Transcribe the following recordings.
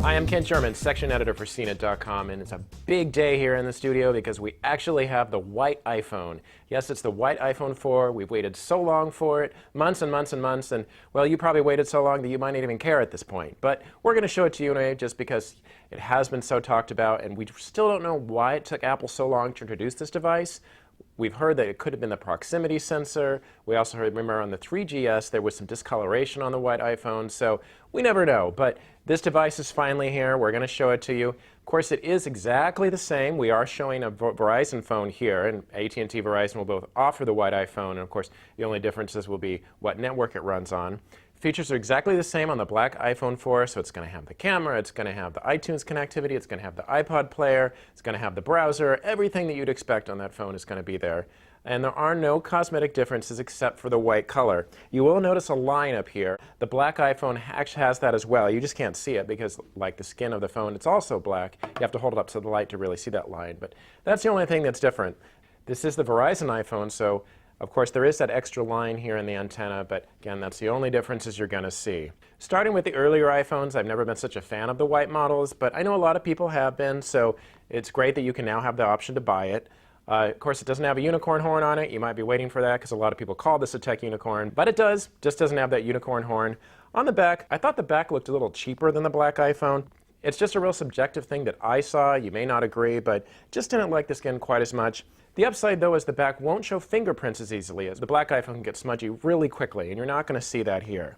Hi, I'm Kent German, section editor for CNET.com, and it's a big day here in the studio because we actually have the white iPhone. Yes, it's the white iPhone 4. We've waited so long for it, months and months and months, and well, you probably waited so long that you might not even care at this point. But we're going to show it to you anyway just because it has been so talked about, and we still don't know why it took Apple so long to introduce this device. We've heard that it could have been the proximity sensor. We also heard, remember, on the 3GS there was some discoloration on the white iPhone, so we never know. But this device is finally here. We're going to show it to you. Of course, it is exactly the same. We are showing a Verizon phone here, and AT&T Verizon will both offer the white iPhone, and of course, the only differences will be what network it runs on. Features are exactly the same on the black iPhone 4, so it's going to have the camera, it's going to have the iTunes connectivity, it's going to have the iPod player, it's going to have the browser. Everything that you'd expect on that phone is going to be there. And there are no cosmetic differences except for the white color. You will notice a line up here. The black iPhone actually has that as well. You just can't see it because, like the skin of the phone, it's also black. You have to hold it up to the light to really see that line. But that's the only thing that's different. This is the Verizon iPhone, so of course, there is that extra line here in the antenna, but again, that's the only differences you're going to see. Starting with the earlier iPhones, I've never been such a fan of the white models, but I know a lot of people have been, so it's great that you can now have the option to buy it. Of course, it doesn't have a unicorn horn on it. You might be waiting for that because a lot of people call this a tech unicorn, but it does, just doesn't have that unicorn horn. On the back, I thought the back looked a little cheaper than the black iPhone. It's just a real subjective thing that I saw. You may not agree, but just didn't like the skin quite as much. The upside, though, is the back won't show fingerprints as easily, as the black iPhone can get smudgy really quickly, and you're not going to see that here.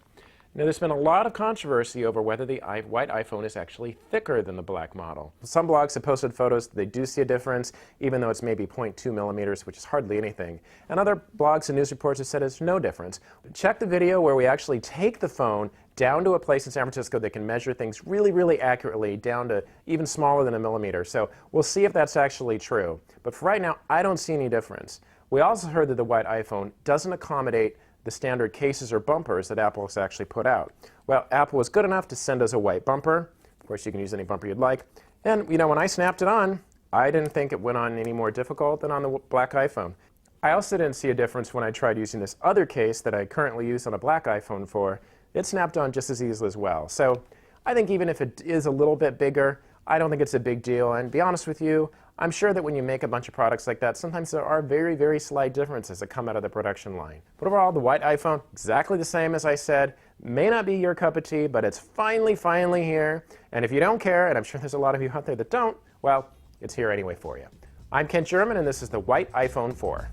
Now, there's been a lot of controversy over whether the white iPhone is actually thicker than the black model. Some blogs have posted photos that they do see a difference, even though it's maybe 0.2 millimeters, which is hardly anything. And other blogs and news reports have said it's no difference. Check the video where we actually take the phone down to a place in San Francisco that can measure things really, really accurately, down to even smaller than a millimeter. So we'll see if that's actually true. But for right now, I don't see any difference. We also heard that the white iPhone doesn't accommodate the standard cases or bumpers that Apple has actually put out. Well, Apple was good enough to send us a white bumper. Of course, you can use any bumper you'd like. And, you know, when I snapped it on, I didn't think it went on any more difficult than on the black iPhone. I also didn't see a difference when I tried using this other case that I currently use on a black iPhone 4. It snapped on just as easily as well. So I think even if it is a little bit bigger, I don't think it's a big deal. And to be honest with you, I'm sure that when you make a bunch of products like that, sometimes there are very, very slight differences that come out of the production line. But overall, the white iPhone, exactly the same as I said. May not be your cup of tea, but it's finally here. And if you don't care, and I'm sure there's a lot of you out there that don't, well, it's here anyway for you. I'm Kent German, and this is the white iPhone 4.